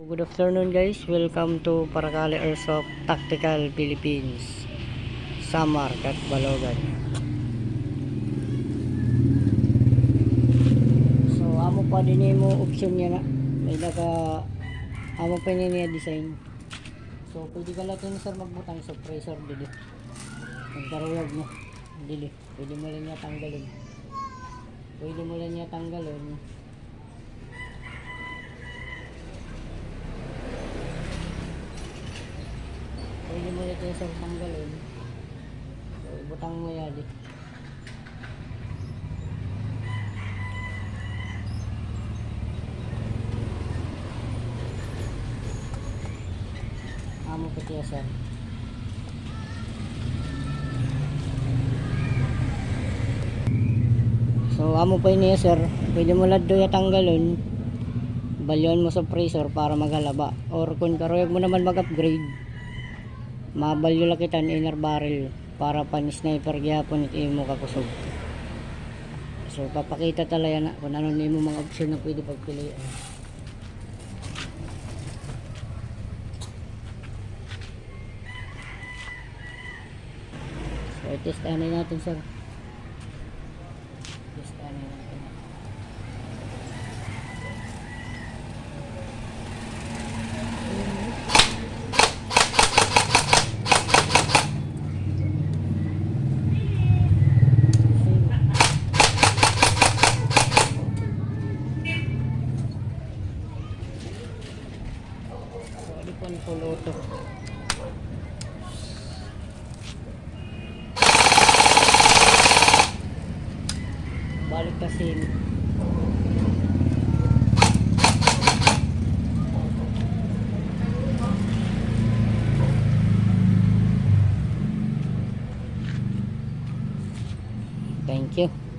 Good afternoon guys, welcome to Paracale Airsoft Tactical Philippines Samar kat Balogan. So amo pa din mo option niya na may naka amo pa niya design. So pwede ka natin sir magbutang sa pressure dili. Magkaruyag mo dili. Pwede mo lang niya tanggalin. Pwede mo lang niya tanggalin. Pwede mo ito sa tanggalin. So, ibutang mo yan di. Amo pati ya sir. So amo pa niya sir. Pwede mo laddo ya tanggalin. Balyon mo sa pressure para maghalaba. Or kung karuyag mo naman mag-upgrade, mabalyo lang kita inner barrel para pan sniper gyapon it imo kakusog. So papakita talaga na kung ano nimo mga option na pwede pagpilian. So test natin sir. Test natin. Full auto. Balik kasi thank you.